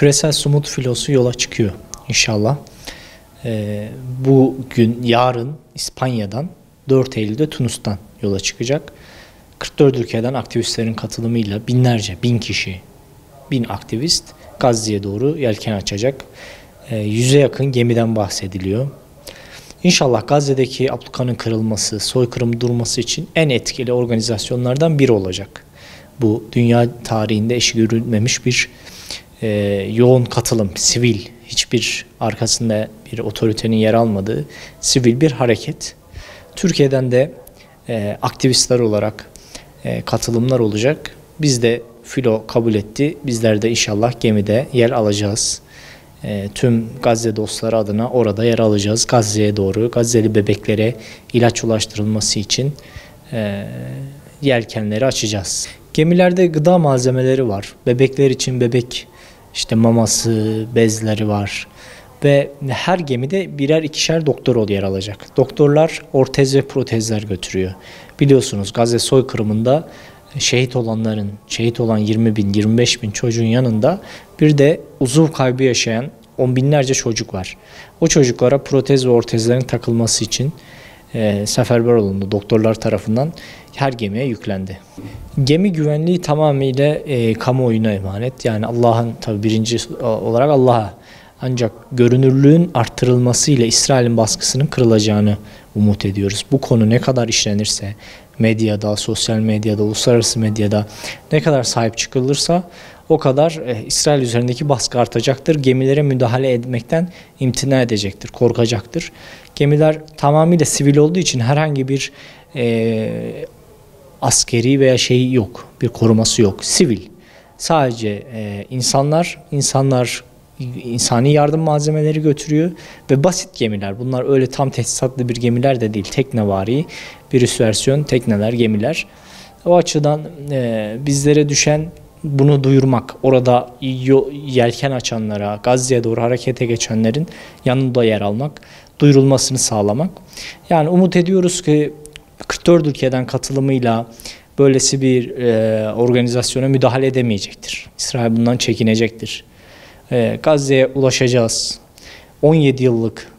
küresel sumut filosu yola çıkıyor inşallah. Bugün, yarın İspanya'dan, 4 Eylül'de Tunus'tan yola çıkacak. 44 ülkeden aktivistlerin katılımıyla binlerce, 1000 kişi, 1000 aktivist Gazze'ye doğru yelken açacak. 100'e yakın gemiden bahsediliyor. İnşallah Gazze'deki ablukanın kırılması, soykırım durması için en etkili organizasyonlardan biri olacak. Bu dünya tarihinde eşi görülmemiş bir yoğun katılım, sivil, hiçbir arkasında bir otoritenin yer almadığı sivil bir hareket. Türkiye'den de aktivistler olarak katılımlar olacak. Biz de filo kabul etti. Bizler de inşallah gemide yer alacağız. Tüm Gazze dostları adına orada yer alacağız. Gazze'ye doğru, Gazze'li bebeklere ilaç ulaştırılması için yelkenleri açacağız. Gemilerde gıda malzemeleri var. Bebekler için bebek maması, bezleri var. Ve her gemide birer ikişer doktor yer alacak. Doktorlar ortez ve protezler götürüyor. Biliyorsunuz Gazze soykırımında şehit olan 20 bin, 25 bin çocuğun yanında bir de uzuv kaybı yaşayan on binlerce çocuk var. O çocuklara protez ve ortezlerin takılması için seferber olundu. Doktorlar tarafından her gemiye yüklendi. Gemi güvenliği tamamıyla kamuoyuna emanet. Yani Allah'ın, tabi birinci olarak Allah'a, ancak görünürlüğün arttırılmasıyla İsrail'in baskısının kırılacağını umut ediyoruz. Bu konu ne kadar işlenirse, medyada, sosyal medyada, uluslararası medyada ne kadar sahip çıkılırsa o kadar İsrail üzerindeki baskı artacaktır. Gemilere müdahale etmekten imtina edecektir, korkacaktır. Gemiler tamamıyla sivil olduğu için herhangi bir askeri veya yok, bir koruması yok. Sivil. Sadece insanlar insani yardım malzemeleri götürüyor ve basit gemiler. Bunlar öyle tam teçhizatlı bir gemiler de değil. Teknevari bir üst versiyon tekneler, gemiler. O açıdan bizlere düşen bunu duyurmak. Orada yelken açanlara, Gazze'ye doğru harekete geçenlerin yanında yer almak, duyurulmasını sağlamak. Yani umut ediyoruz ki 44 ülkeden katılımıyla böylesi bir organizasyona müdahale edemeyecektir. İsrail bundan çekinecektir. Gazze'ye ulaşacağız. 17 yıllık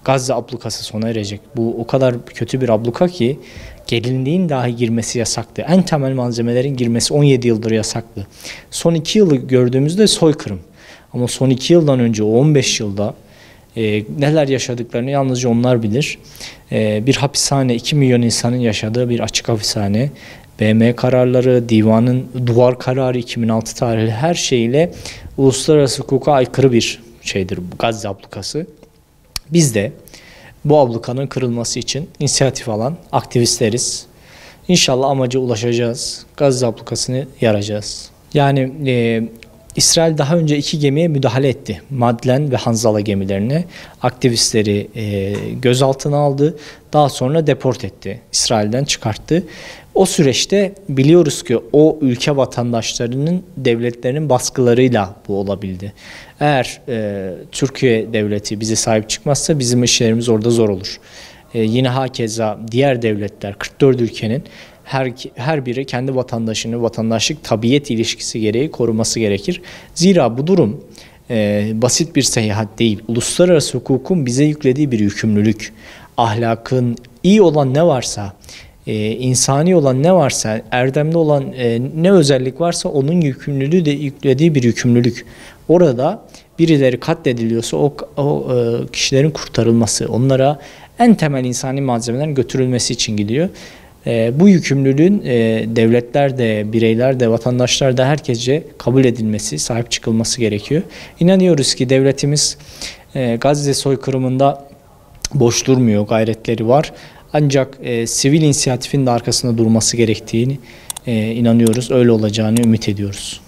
Gazze ablukası sona erecek. Bu o kadar kötü bir abluka ki gelinliğin dahi girmesi yasaktı. En temel malzemelerin girmesi 17 yıldır yasaktı. Son 2 yılı gördüğümüzde soykırım. Ama son 2 yıldan önce o 15 yılda neler yaşadıklarını yalnızca onlar bilir. Bir hapishane, 2 milyon insanın yaşadığı bir açık hapishane. BM kararları, divanın duvar kararı 2006 tarihli her şeyle uluslararası hukuka aykırı bir şeydir bu Gazze ablukası. Biz de bu ablukanın kırılması için inisiyatif alan aktivistleriz. İnşallah amaca ulaşacağız. Gazze ablukasını yaracağız. Yani İsrail daha önce 2 gemiye müdahale etti. Madlen ve Hanzala gemilerine. Aktivistleri gözaltına aldı. Daha sonra deport etti. İsrail'den çıkarttı. O süreçte biliyoruz ki o ülke vatandaşlarının, devletlerinin baskılarıyla bu olabildi. Eğer Türkiye devleti bize sahip çıkmazsa bizim işlerimiz orada zor olur. Yine hakeza diğer devletler, 44 ülkenin her biri kendi vatandaşını vatandaşlık tabiyet ilişkisi gereği koruması gerekir. Zira bu durum basit bir seyahat değil. Uluslararası hukukun bize yüklediği bir yükümlülük. Ahlakın, iyi olan ne varsa, insani olan ne varsa, erdemli olan ne özellik varsa onun yükümlülüğü de yüklediği bir yükümlülük. Orada birileri katlediliyorsa o kişilerin kurtarılması, onlara en temel insani malzemelerin götürülmesi için gidiyor. Bu yükümlülüğün devletler de, bireyler de, vatandaşlar da herkesce kabul edilmesi, sahip çıkılması gerekiyor. İnanıyoruz ki devletimiz Gazze soykırımında boş durmuyor, gayretleri var. Ancak sivil inisiyatifin de arkasında durması gerektiğini inanıyoruz, öyle olacağını ümit ediyoruz.